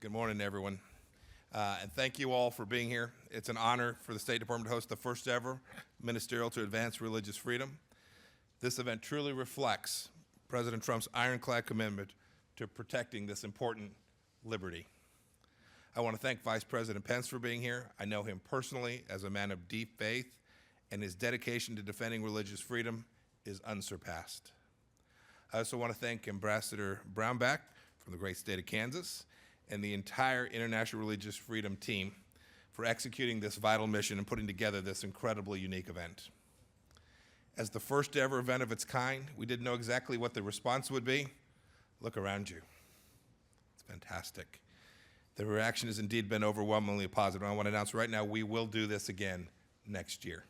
Good morning, everyone. And thank you all for being here. It's an honor for the State Department to host the first ever Ministerial to Advance Religious Freedom. This event truly reflects President Trump's ironclad commitment to protecting this important liberty. I want to thank Vice President Pence for being here. I know him personally as a man of deep faith, and his dedication to defending religious freedom is unsurpassed. I also want to thank Ambassador Brownback from the great state of Kansas and the entire International Religious Freedom team for executing this vital mission and putting together this incredibly unique event. As the first ever event of its kind, we didn't know exactly what the response would be. Look around you. It's fantastic. The reaction has indeed been overwhelmingly positive. I want to announce right now we will do this again next year.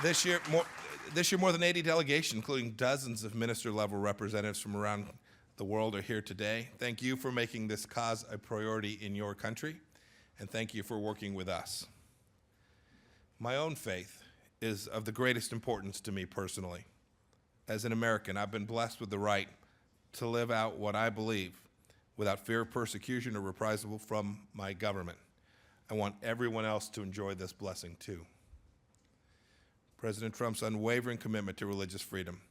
This year, more than 80 delegations, including dozens of minister-level representatives from around the world, are here today. Thank you for making this cause a priority in your country, and thank you for working with us. My own faith is of the greatest importance to me personally. As an American, I've been blessed with the right to live out what I believe without fear of persecution or reprisal from my government. I want everyone else to enjoy this blessing too. President Trump's unwavering commitment to religious freedom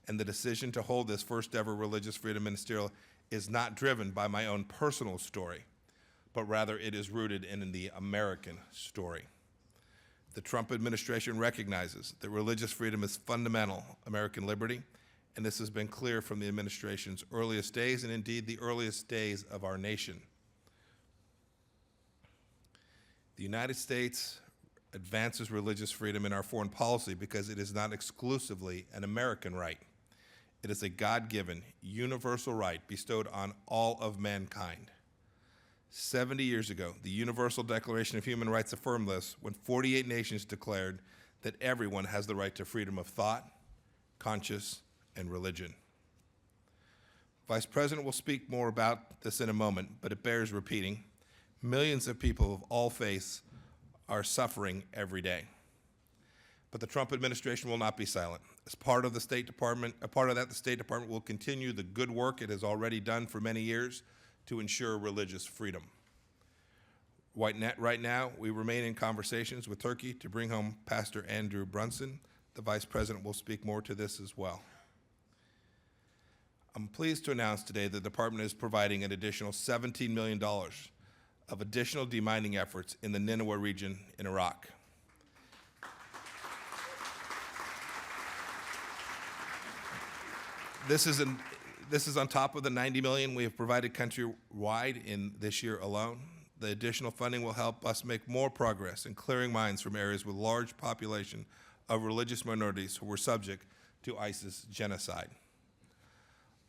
and the decision to hold this first ever religious freedom ministerial is not driven by my own personal story, but rather it is rooted in the American story. The Trump administration recognizes that religious freedom is fundamental American liberty, and this has been clear from the administration's earliest days and indeed the earliest days of our nation. The United States advances religious freedom in our foreign policy because it is not exclusively an American right. It is a God-given, universal right bestowed on all of mankind. 70 years ago, the Universal Declaration of Human Rights affirmed this when 48 nations declared that everyone has the right to freedom of thought, conscience, and religion. Vice President will speak more about this in a moment, but it bears repeating. Millions of people of all faiths are suffering every day. But the Trump administration will not be silent. As part of the State Department, the State Department will continue the good work it has already done for many years to ensure religious freedom. Right now, we remain in conversations with Turkey to bring home Pastor Andrew Brunson. The Vice President will speak more to this as well. I'm pleased to announce today that the Department is providing an additional $17 million of additional demining efforts in the Nineveh region in Iraq. This is on top of the $90 million we have provided countrywide in this year alone. The additional funding will help us make more progress in clearing minds from areas with large population of religious minorities who were subject to ISIS genocide.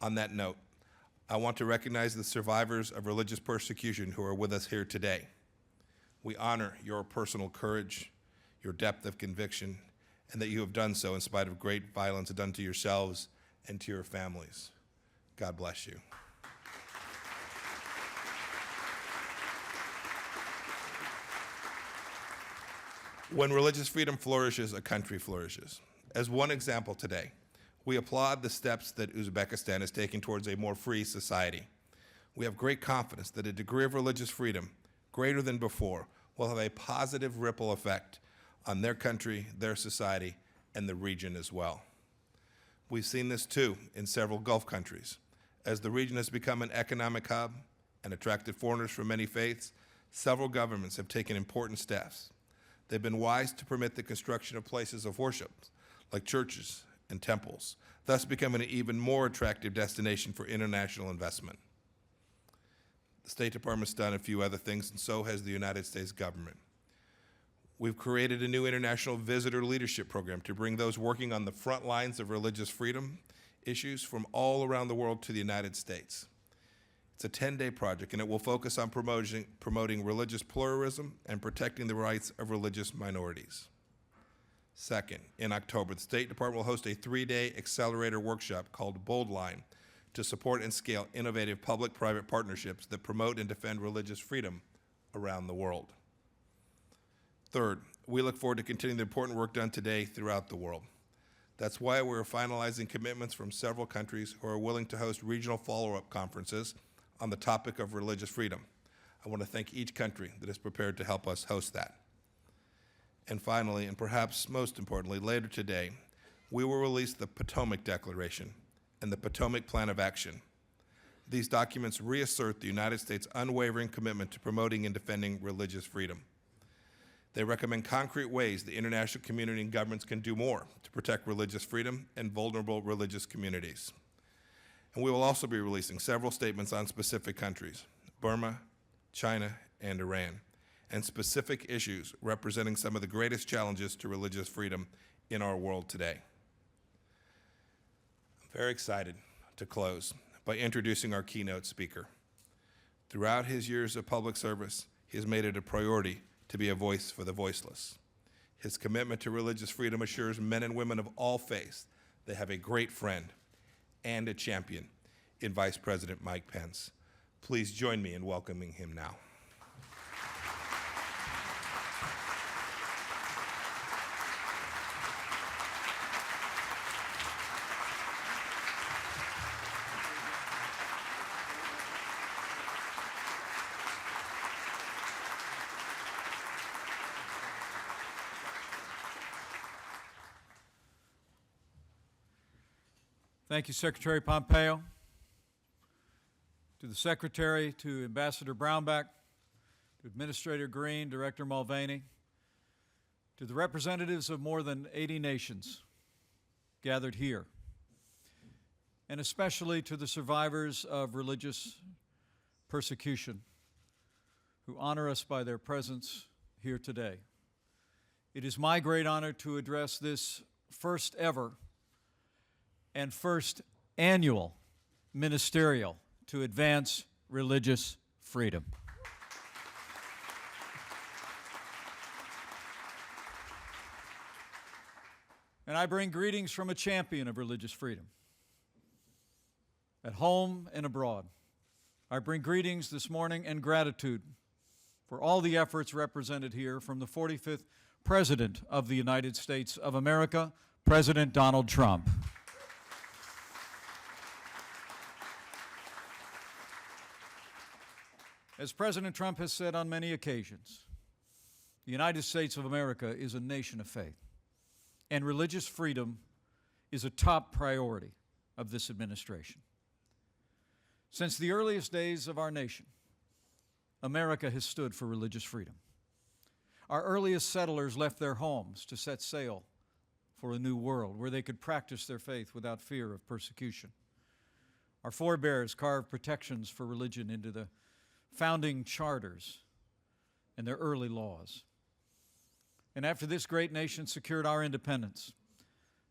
On that note, I want to recognize the survivors of religious persecution who are with us here today. We honor your personal courage, your depth of conviction, and that you have done so in spite of great violence done to yourselves and to your families. God bless you. When religious freedom flourishes, a country flourishes. As one example today, we applaud the steps that Uzbekistan is taking towards a more free society. We have great confidence that a degree of religious freedom, greater than before, will have a positive ripple effect on their country, their society, and the region as well. We've seen this too in several Gulf countries. As the region has become an economic hub and attracted foreigners from many faiths, several governments have taken important steps. They've been wise to permit the construction of places of worship, like churches and temples, thus becoming an even more attractive destination for international investment. The State Department's done a few other things, and so has the United States government. We've created a new international visitor leadership program to bring those working on the front lines of religious freedom issues from all around the world to the United States. It's a 10-day project, and it will focus on promoting religious pluralism and protecting the rights of religious minorities. Second, in October, the State Department will host a 3-day accelerator workshop called Bold Line to support and scale innovative public-private partnerships that promote and defend religious freedom around the world. Third, we look forward to continuing the important work done today throughout the world. That's why we're finalizing commitments from several countries who are willing to host regional follow-up conferences on the topic of religious freedom. I want to thank each country that is prepared to help us host that. And finally, and perhaps most importantly, later today, we will release the Potomac Declaration and the Potomac Plan of Action. These documents reassert the United States' unwavering commitment to promoting and defending religious freedom. They recommend concrete ways the international community and governments can do more to protect religious freedom and vulnerable religious communities. And we will also be releasing several statements on specific countries, Burma, China, and Iran, and specific issues representing some of the greatest challenges to religious freedom in our world today. I'm very excited to close by introducing our keynote speaker. Throughout his years of public service, he has made it a priority to be a voice for the voiceless. His commitment to religious freedom assures men and women of all faiths they have a great friend and a champion in Vice President Mike Pence. Please join me in welcoming him now. Thank you, Secretary Pompeo. To the Secretary, to Ambassador Brownback, to Administrator Green, Director Mulvaney, to the representatives of more than 80 nations gathered here, and especially to the survivors of religious persecution who honor us by their presence here today. It is my great honor to address this first ever and first annual Ministerial to advance religious freedom. And I bring greetings from a champion of religious freedom, at home and abroad. I bring greetings this morning and gratitude for all the efforts represented here from the 45th President of the United States of America, President Donald Trump. As President Trump has said on many occasions, the United States of America is a nation of faith, and religious freedom is a top priority of this administration. Since the earliest days of our nation, America has stood for religious freedom. Our earliest settlers left their homes to set sail for a new world where they could practice their faith without fear of persecution. Our forebears carved protections for religion into the founding charters and their early laws. And after this great nation secured our independence,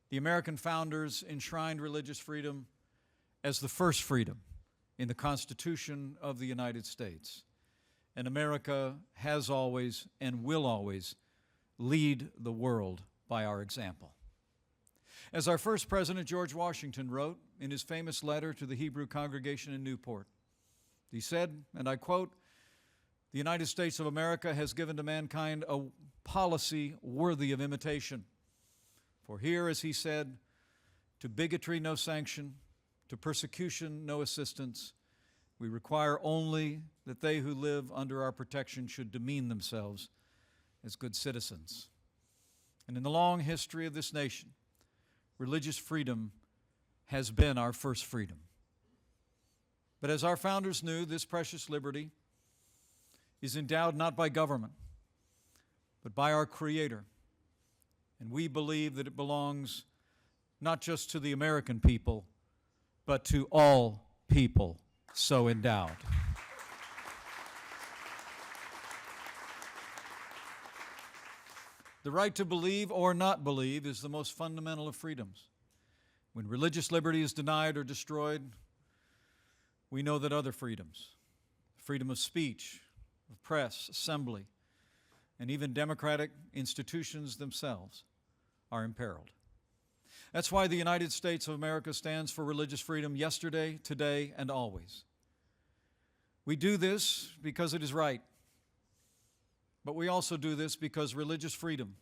the American founders enshrined religious freedom as the first freedom in the Constitution of the United States. And America has always and will always lead the world by our example. As our first president, George Washington, wrote in his famous letter to the Hebrew congregation in Newport, he said, and I quote, "The United States of America has given to mankind a policy worthy of imitation. For here, as he said, to bigotry no sanction, to persecution no assistance. We require only that they who live under our protection should demean themselves as good citizens." And in the long history of this nation, religious freedom has been our first freedom. But as our founders knew, this precious liberty is endowed not by government, but by our Creator. And we believe that it belongs not just to the American people, but to all people so endowed. The right to believe or not believe is the most fundamental of freedoms. When religious liberty is denied or destroyed, we know that other freedoms, freedom of speech, of press, assembly, and even democratic institutions themselves are imperiled. That's why the United States of America stands for religious freedom yesterday, today, and always. We do this because it is right, but we also do this because religious freedom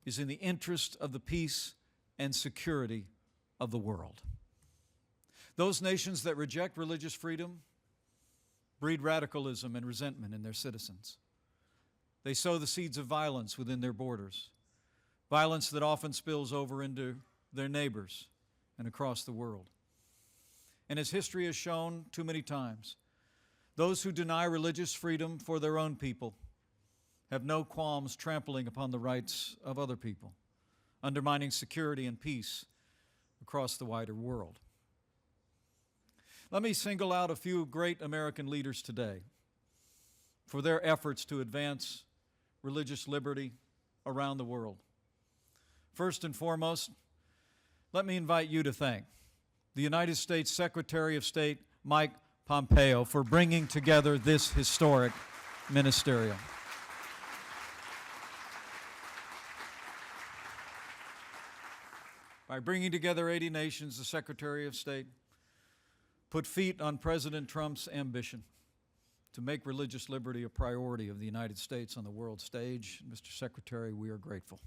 is in the interest of the peace and security of the world. Those nations that reject religious freedom breed radicalism and resentment in their citizens. They sow the seeds of violence within their borders, violence that often spills over into their neighbors and across the world. And as history has shown too many times, those who deny religious freedom for their own people have no qualms trampling upon the rights of other people, undermining security and peace across the wider world. Let me single out a few great American leaders today for their efforts to advance religious liberty around the world. First and foremost, let me invite you to thank the United States Secretary of State, Mike Pompeo, for bringing together this historic ministerial. By bringing together 80 nations, the Secretary of State put feet on President Trump's ambition to make religious liberty a priority of the United States on the world stage. Mr. Secretary, we are grateful.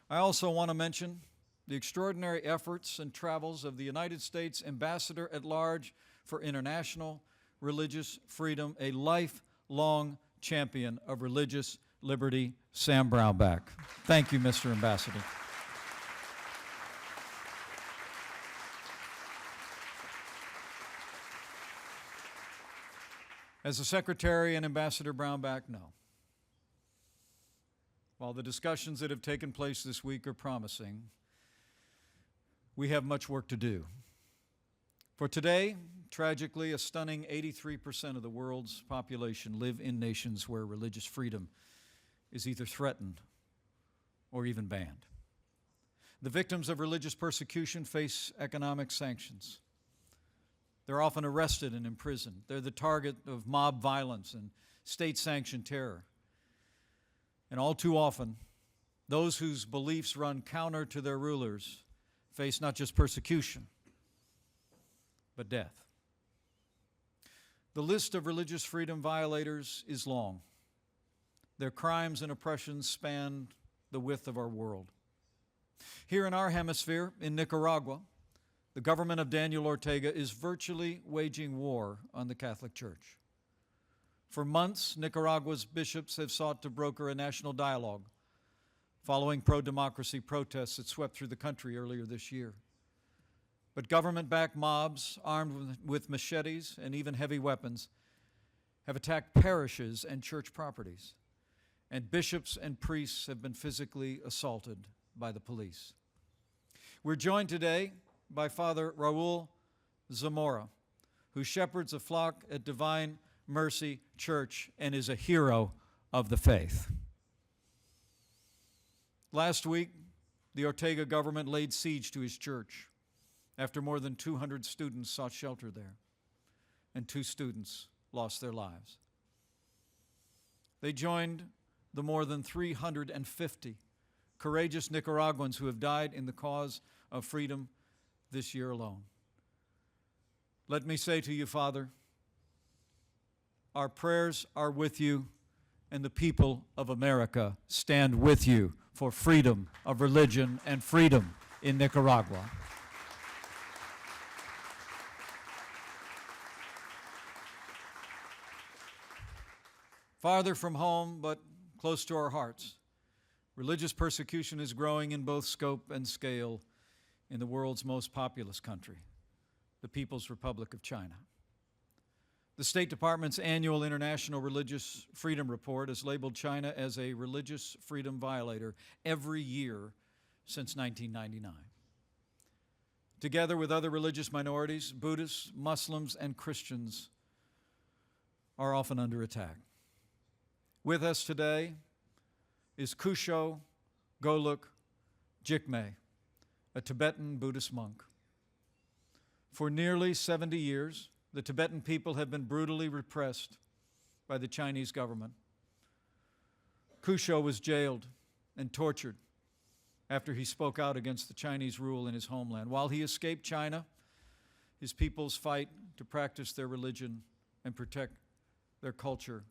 I also want to mention the extraordinary efforts and travels of the United States Ambassador at Large for International Religious Freedom, a lifelong champion of religious liberty, Sam Brownback. Thank you, Mr. Ambassador. As the Secretary and Ambassador Brownback know, while the discussions that have taken place this week are promising, we have much work to do. For today, tragically, a stunning 83% of the world's population live in nations where religious freedom is either threatened or even banned. The victims of religious persecution face economic sanctions. They're often arrested and imprisoned. They're the target of mob violence and state-sanctioned terror. And all too often, those whose beliefs run counter to their rulers face not just persecution, but death. The list of religious freedom violators is long. Their crimes and oppressions span the width of our world. Here in our hemisphere, in Nicaragua, the government of Daniel Ortega is virtually waging war on the Catholic Church. For months, Nicaragua's bishops have sought to broker a national dialogue following pro-democracy protests that swept through the country earlier this year. But government-backed mobs armed with machetes and even heavy weapons have attacked parishes and church properties, and bishops and priests have been physically assaulted by the police. We're joined today by Father Raul Zamora, who shepherds a flock at Divine Mercy Church and is a hero of the faith. Last week, the Ortega government laid siege to his church after more than 200 students sought shelter there, and 2 students lost their lives. They joined the more than 350 courageous Nicaraguans who have died in the cause of freedom this year alone. Let me say to you, Father, our prayers are with you, and the people of America stand with you for freedom of religion and freedom in Nicaragua. Farther from home, but close to our hearts, religious persecution is growing in both scope and scale in the world's most populous country, the People's Republic of China. The State Department's annual International Religious Freedom Report has labeled China as a religious freedom violator every year since 1999. Together with other religious minorities, Buddhists, Muslims, and Christians are often under attack. With us today is Kusho Goluk Jikme, a Tibetan Buddhist monk. For nearly 70 years, the Tibetan people have been brutally repressed by the Chinese government. Kusho was jailed and tortured after he spoke out against the Chinese rule in his homeland. While he escaped China, his people's fight to practice their religion and protect their culture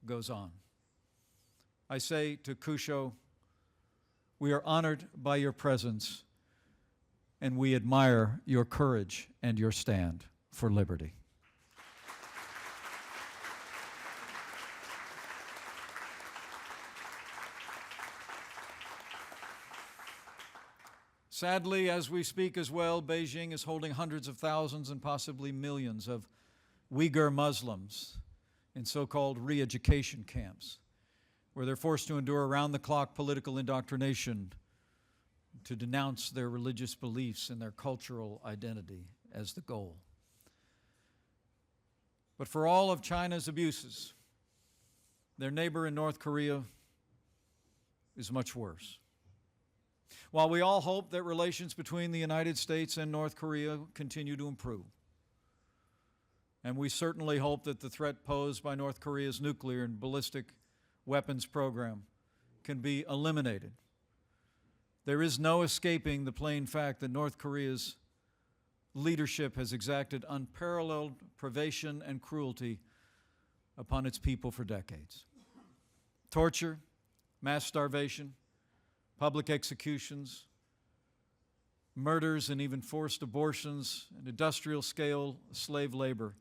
goes on. I say to Kusho, we are honored by your presence and we admire your courage and your stand for liberty. Sadly, as we speak as well, Beijing is holding hundreds of thousands and possibly millions of Uyghur Muslims in so-called re-education camps, where they're forced to endure around-the-clock political indoctrination to denounce their religious beliefs and their cultural identity as the goal. But for all of China's abuses, their neighbor in North Korea is much worse. While we all hope that relations between the United States and North Korea continue to improve, and we certainly hope that the threat posed by North Korea's nuclear and ballistic weapons program can be eliminated, there is no escaping the plain fact that North Korea's leadership has exacted unparalleled privation and cruelty upon its people for decades. Torture, mass starvation, public executions, murders, and even forced abortions, and industrial-scale slave labor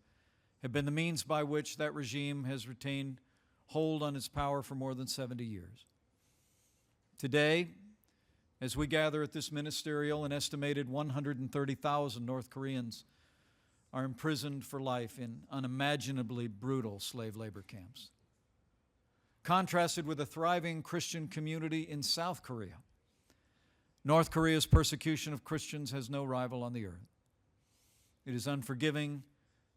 have been the means by which that regime has retained hold on its power for more than 70 years. Today, as we gather at this ministerial, an estimated 130,000 North Koreans are imprisoned for life in unimaginably brutal slave labor camps. Contrasted with a thriving Christian community in South Korea, North Korea's persecution of Christians has no rival on the earth. It is unforgiving,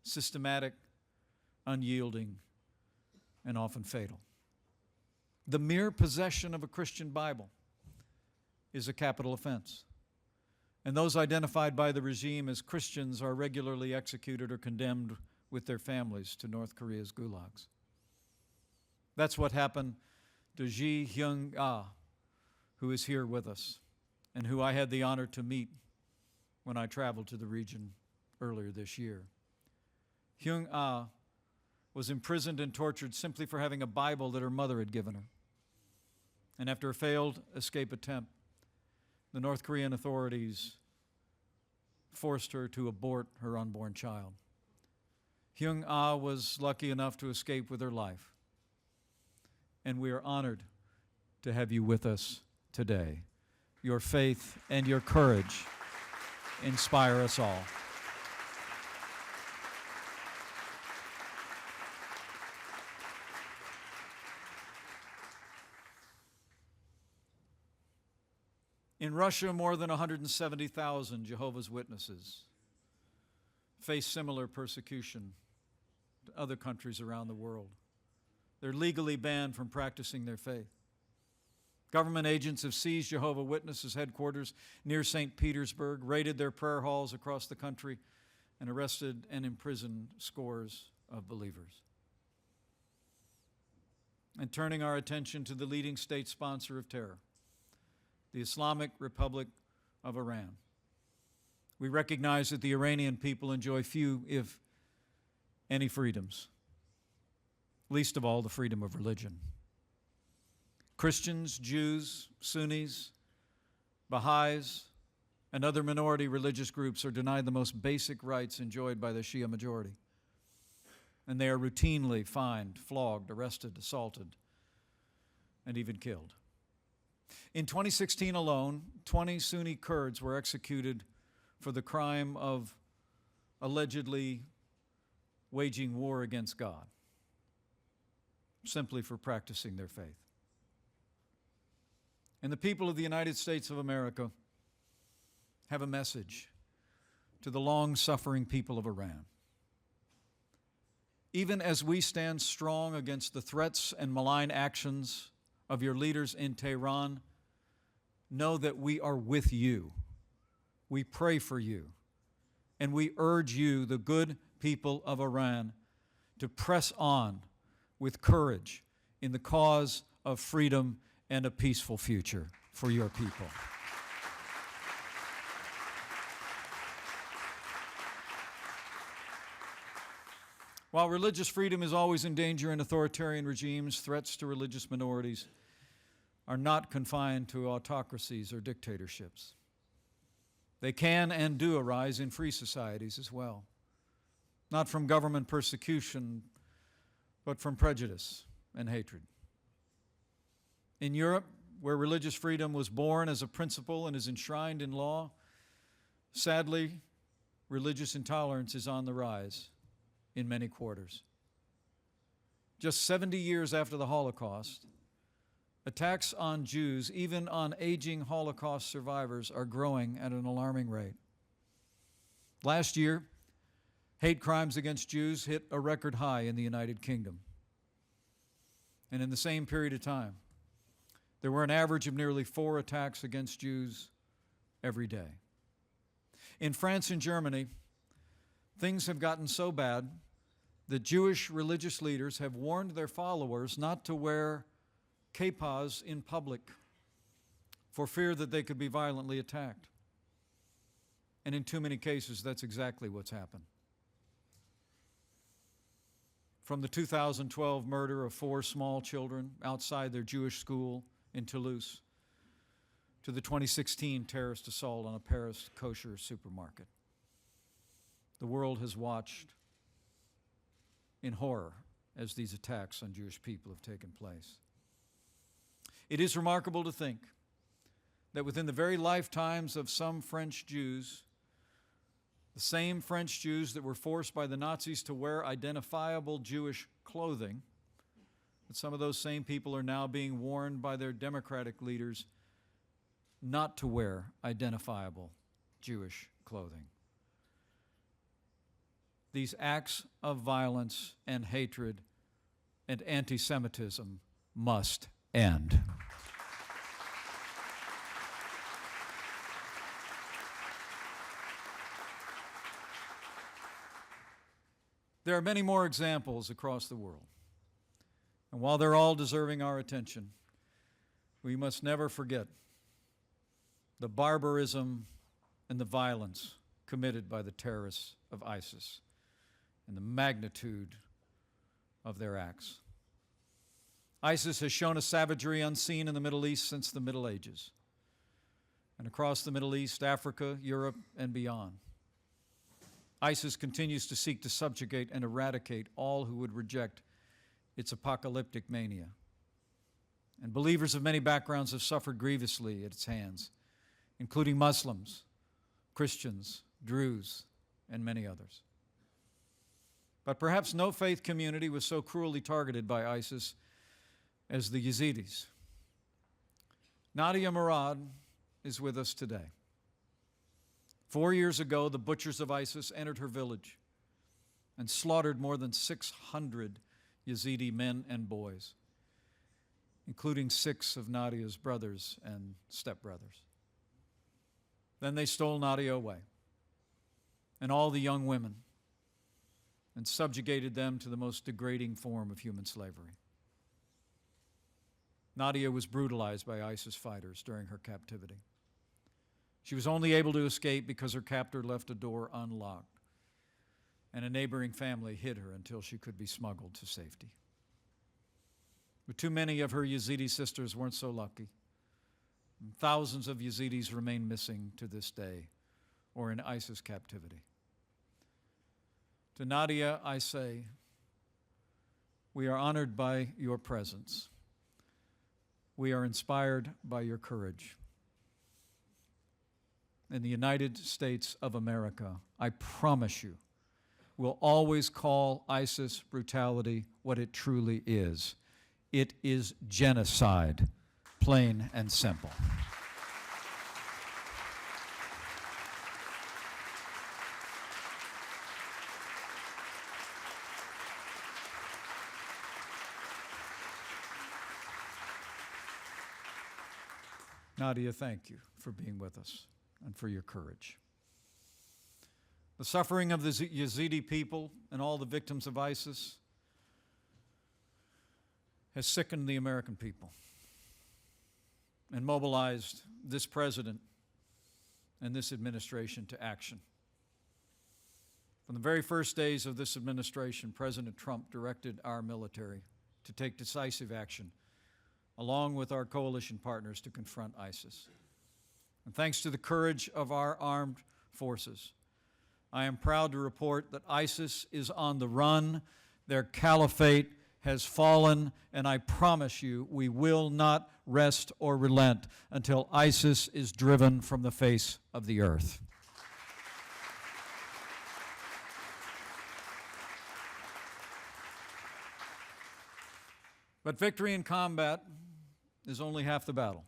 systematic, unyielding, and often fatal. The mere possession of a Christian Bible is a capital offense, and those identified by the regime as Christians are regularly executed or condemned with their families to North Korea's gulags. That's what happened to Ji Hyung-ah, who is here with us, and who I had the honor to meet when I traveled to the region earlier this year. Hyung-ah was imprisoned and tortured simply for having a Bible that her mother had given her. And after a failed escape attempt, the North Korean authorities forced her to abort her unborn child. Hyung-ah was lucky enough to escape with her life. And we are honored to have you with us today. Your faith and your courage inspire us all. In Russia, more than 170,000 Jehovah's Witnesses face similar persecution to other countries around the world. They're legally banned from practicing their faith. Government agents have seized Jehovah's Witnesses headquarters near St. Petersburg, raided their prayer halls across the country, and arrested and imprisoned scores of believers. And turning our attention to the leading state sponsor of terror, the Islamic Republic of Iran. We recognize that the Iranian people enjoy few, if any, freedoms, least of all the freedom of religion. Christians, Jews, Sunnis, Baha'is, and other minority religious groups are denied the most basic rights enjoyed by the Shia majority. And they are routinely fined, flogged, arrested, assaulted, and even killed. In 2016 alone, 20 Sunni Kurds were executed for the crime of allegedly waging war against God, simply for practicing their faith. And the people of the United States of America have a message to the long-suffering people of Iran. Even as we stand strong against the threats and malign actions of your leaders in Tehran, know that we are with you. We pray for you. And we urge you, the good people of Iran, to press on with courage in the cause of freedom and a peaceful future for your people. While religious freedom is always in danger in authoritarian regimes, threats to religious minorities are not confined to autocracies or dictatorships. They can and do arise in free societies as well, not from government persecution, but from prejudice and hatred. In Europe, where religious freedom was born as a principle and is enshrined in law, sadly, religious intolerance is on the rise in many quarters. Just 70 years after the Holocaust, attacks on Jews, even on aging Holocaust survivors, are growing at an alarming rate. Last year, hate crimes against Jews hit a record high in the United Kingdom. And in the same period of time, there were an average of nearly 4 attacks against Jews every day. In France and Germany, things have gotten so bad that Jewish religious leaders have warned their followers not to wear kippas in public for fear that they could be violently attacked. And in too many cases, that's exactly what's happened. From the 2012 murder of 4 small children outside their Jewish school in Toulouse to the 2016 terrorist assault on a Paris kosher supermarket, the world has watched in horror as these attacks on Jewish people have taken place. It is remarkable to think that within the very lifetimes of some French Jews, the same French Jews that were forced by the Nazis to wear identifiable Jewish clothing, that some of those same people are now being warned by their democratic leaders not to wear identifiable Jewish clothing. These acts of violence and hatred and anti-Semitism must end. There are many more examples across the world. And while they're all deserving our attention, we must never forget the barbarism and the violence committed by the terrorists of ISIS and the magnitude of their acts. ISIS has shown a savagery unseen in the Middle East since the Middle Ages, and across the Middle East, Africa, Europe, and beyond. ISIS continues to seek to subjugate and eradicate all who would reject its apocalyptic mania. And believers of many backgrounds have suffered grievously at its hands, including Muslims, Christians, Druze, and many others. But perhaps no faith community was so cruelly targeted by ISIS as the Yazidis. Nadia Murad is with us today. 4 years ago, the butchers of ISIS entered her village and slaughtered more than 600 Yazidi men and boys, including 6 of Nadia's brothers and stepbrothers. Then they stole Nadia away and all the young women and subjugated them to the most degrading form of human slavery. Nadia was brutalized by ISIS fighters during her captivity. She was only able to escape because her captor left a door unlocked, and a neighboring family hid her until she could be smuggled to safety. But too many of her Yazidi sisters weren't so lucky. And thousands of Yazidis remain missing to this day or in ISIS captivity. To Nadia, I say, we are honored by your presence. We are inspired by your courage. In the United States of America, I promise you, will always call ISIS brutality what it truly is. It is genocide, plain and simple. Nadia, thank you for being with us and for your courage. The suffering of the Yazidi people and all the victims of ISIS has sickened the American people and mobilized this president and this administration to action. From the very first days of this administration, President Trump directed our military to take decisive action along with our coalition partners to confront ISIS. And thanks to the courage of our armed forces, I am proud to report that ISIS is on the run, their caliphate has fallen, and I promise you we will not rest or relent until ISIS is driven from the face of the earth. But victory in combat is only half the battle.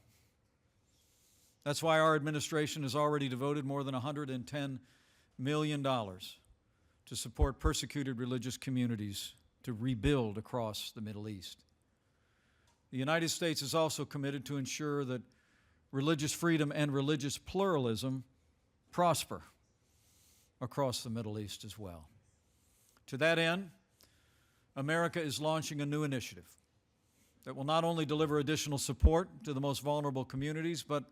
That's why our administration has already devoted more than $110 million to support persecuted religious communities to rebuild across the Middle East. The United States is also committed to ensure that religious freedom and religious pluralism prosper across the Middle East as well. To that end, America is launching a new initiative that will not only deliver additional support to the most vulnerable communities, but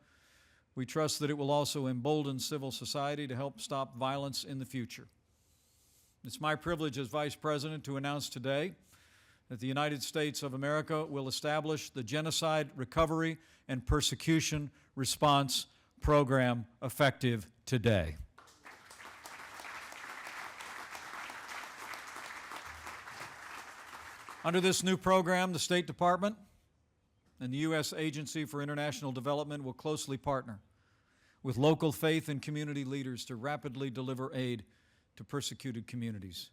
we trust that it will also embolden civil society to help stop violence in the future. It's my privilege as Vice President to announce today that the United States of America will establish the Genocide Recovery and Persecution Response Program effective today. Under this new program, the State Department and the U.S. Agency for International Development will closely partner with local faith and community leaders to rapidly deliver aid to persecuted communities,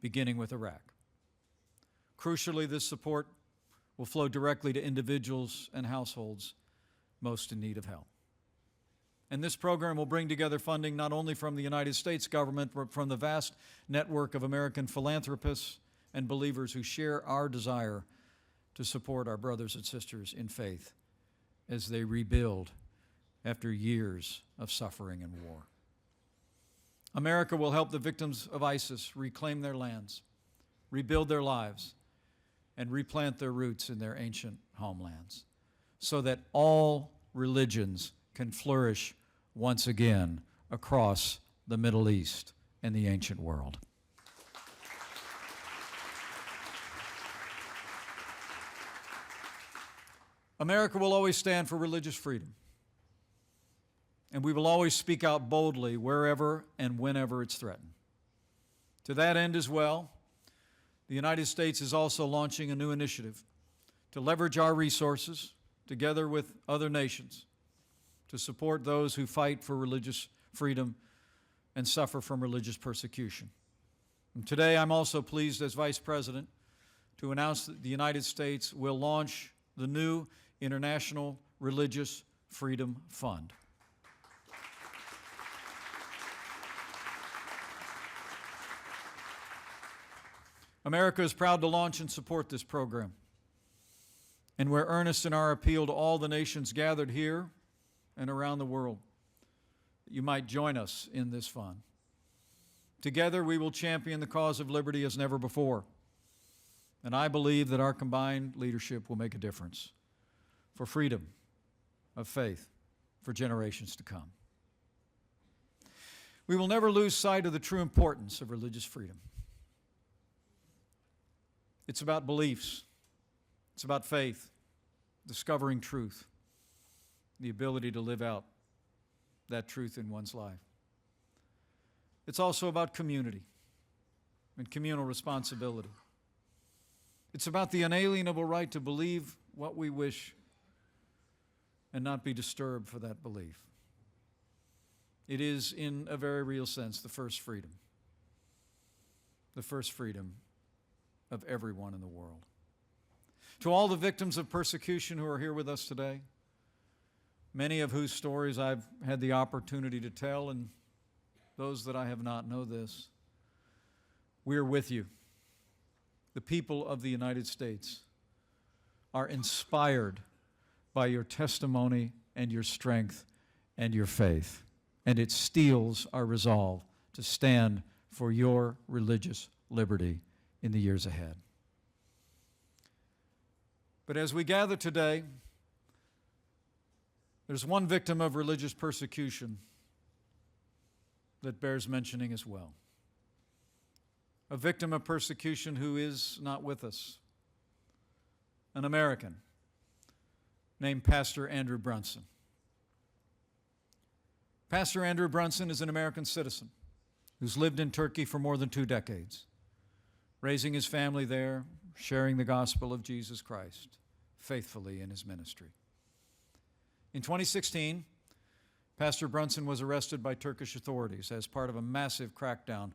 beginning with Iraq. Crucially, this support will flow directly to individuals and households most in need of help. And this program will bring together funding not only from the United States government, but from the vast network of American philanthropists and believers who share our desire to support our brothers and sisters in faith as they rebuild after years of suffering and war. America will help the victims of ISIS reclaim their lands, rebuild their lives, and replant their roots in their ancient homelands so that all religions can flourish once again across the Middle East and the ancient world. America will always stand for religious freedom, and we will always speak out boldly wherever and whenever it's threatened. To that end as well, the United States is also launching a new initiative to leverage our resources together with other nations to support those who fight for religious freedom and suffer from religious persecution. And today I'm also pleased as Vice President to announce that the United States will launch the new International Religious Freedom Fund. America is proud to launch and support this program, and we're earnest in our appeal to all the nations gathered here and around the world that you might join us in this fund. Together we will champion the cause of liberty as never before, and I believe that our combined leadership will make a difference for freedom of faith for generations to come. We will never lose sight of the true importance of religious freedom. It's about beliefs. It's about faith, discovering truth, the ability to live out that truth in one's life. It's also about community and communal responsibility. It's about the inalienable right to believe what we wish and not be disturbed for that belief. It is, in a very real sense, the first freedom of everyone in the world. To all the victims of persecution who are here with us today, many of whose stories I've had the opportunity to tell, and those that I have not know this, we are with you. The people of the United States are inspired by your testimony and your strength and your faith, and it steels our resolve to stand for your religious liberty in the years ahead. But as we gather today, there's one victim of religious persecution that bears mentioning as well. A victim of persecution who is not with us, an American named Pastor Andrew Brunson. Pastor Andrew Brunson is an American citizen who's lived in Turkey for more than 2 decades, raising his family there, sharing the gospel of Jesus Christ faithfully in his ministry. In 2016, Pastor Brunson was arrested by Turkish authorities as part of a massive crackdown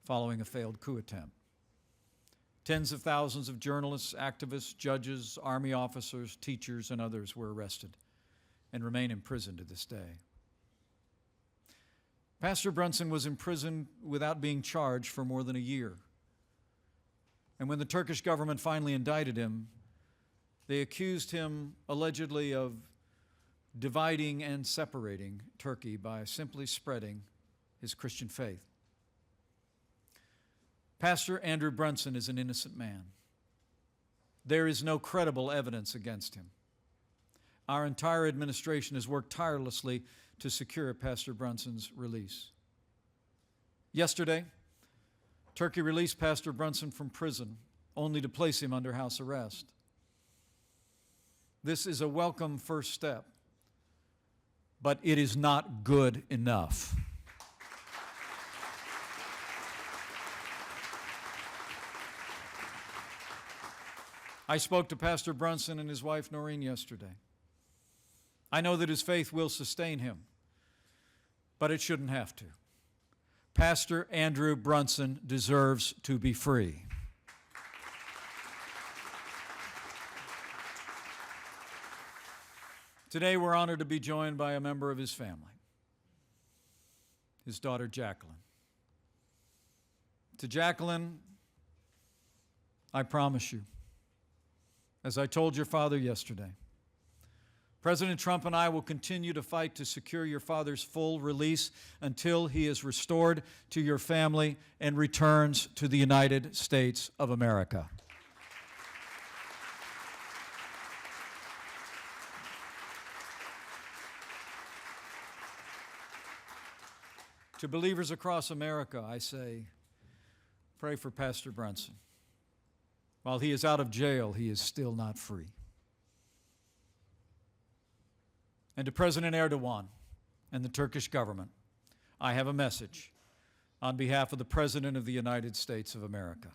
following a failed coup attempt. Tens of thousands of journalists, activists, judges, army officers, teachers, and others were arrested and remain in prison to this day. Pastor Brunson was imprisoned without being charged for more than a year. And when the Turkish government finally indicted him, they accused him allegedly of dividing and separating Turkey by simply spreading his Christian faith. Pastor Andrew Brunson is an innocent man. There is no credible evidence against him. Our entire administration has worked tirelessly to secure Pastor Brunson's release. Yesterday, Turkey released Pastor Brunson from prison, only to place him under house arrest. This is a welcome first step, but it is not good enough. I spoke to Pastor Brunson and his wife Noreen yesterday. I know that his faith will sustain him, but it shouldn't have to. Pastor Andrew Brunson deserves to be free. Today we're honored to be joined by a member of his family, his daughter Jacqueline. To Jacqueline, I promise you, as I told your father yesterday, President Trump and I will continue to fight to secure your father's full release until he is restored to your family and returns to the United States of America. To believers across America, I say, pray for Pastor Brunson. While he is out of jail, he is still not free. And to President Erdogan and the Turkish government, I have a message on behalf of the President of the United States of America.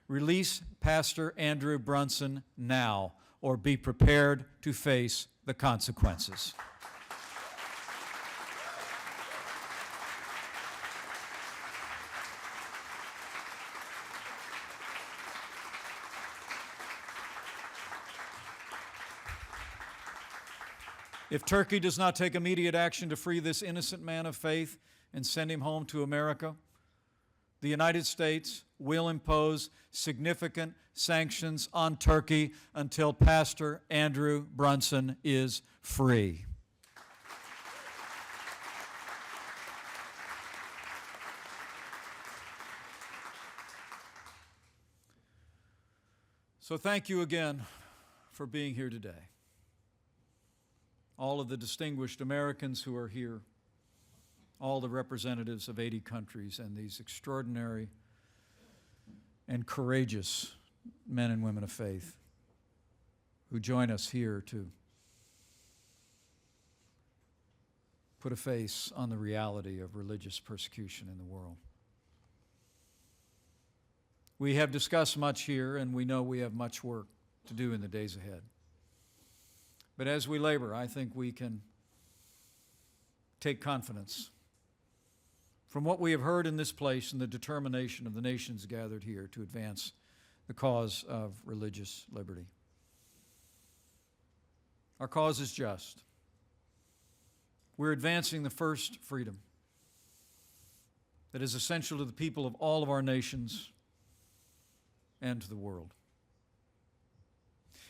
Release Pastor Andrew Brunson now, or be prepared to face the consequences. If Turkey does not take immediate action to free this innocent man of faith and send him home to America, the United States will impose significant sanctions on Turkey until Pastor Andrew Brunson is free. So thank you again for being here today. All of the distinguished Americans who are here, all the representatives of 80 countries, and these extraordinary and courageous men and women of faith who join us here to put a face on the reality of religious persecution in the world. We have discussed much here, and we know we have much work to do in the days ahead. But as we labor, I think we can take confidence from what we have heard in this place and the determination of the nations gathered here to advance the cause of religious liberty. Our cause is just. We're advancing the first freedom that is essential to the people of all of our nations and to the world.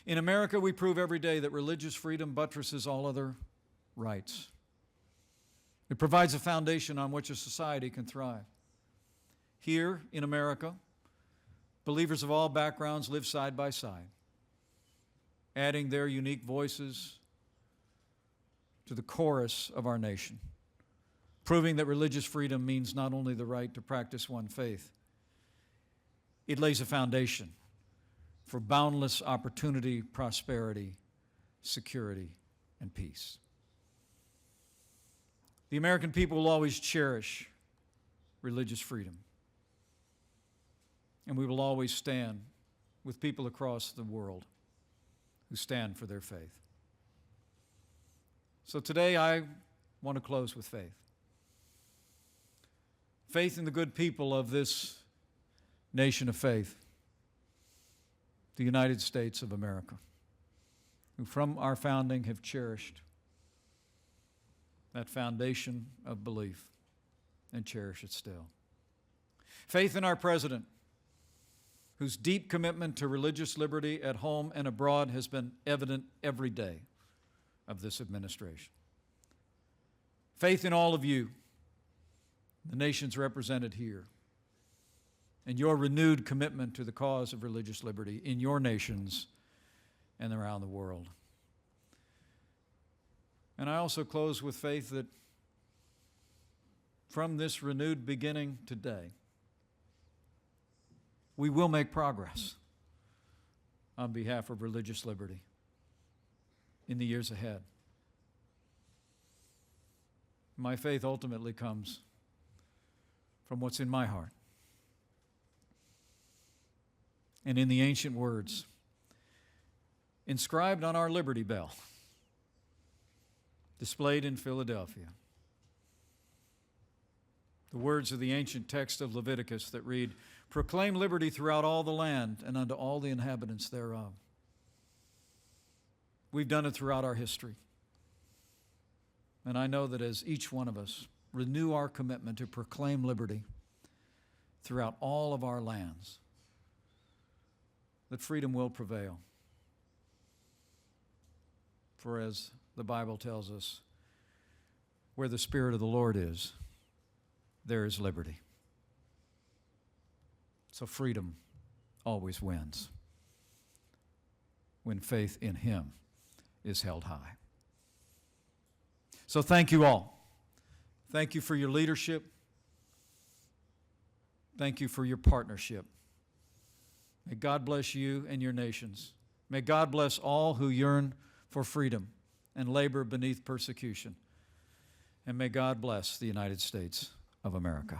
In America, we prove every day that religious freedom buttresses all other rights. It provides a foundation on which a society can thrive. Here in America, believers of all backgrounds live side by side, adding their unique voices to the chorus of our nation, proving that religious freedom means not only the right to practice one faith, it lays a foundation for boundless opportunity, prosperity, security, and peace. The American people will always cherish religious freedom. And we will always stand with people across the world who stand for their faith. So today I want to close with faith. Faith in the good people of this nation of faith, the United States of America, who from our founding have cherished that foundation of belief and cherish it still. Faith in our president, whose deep commitment to religious liberty at home and abroad has been evident every day of this administration. Faith in all of you, the nations represented here, and your renewed commitment to the cause of religious liberty in your nations and around the world. And I also close with faith that from this renewed beginning today, we will make progress on behalf of religious liberty in the years ahead. My faith ultimately comes from what's in my heart and in the ancient words inscribed on our Liberty Bell, displayed in Philadelphia. The words of the ancient text of Leviticus that read, "Proclaim liberty throughout all the land and unto all the inhabitants thereof." We've done it throughout our history. And I know that as each one of us renew our commitment to proclaim liberty throughout all of our lands, that freedom will prevail. For as the Bible tells us, where the Spirit of the Lord is, there is liberty. So freedom always wins when faith in Him is held high. So thank you all. Thank you for your leadership. Thank you for your partnership. May God bless you and your nations. May God bless all who yearn for freedom and labor beneath persecution. And may God bless the United States of America.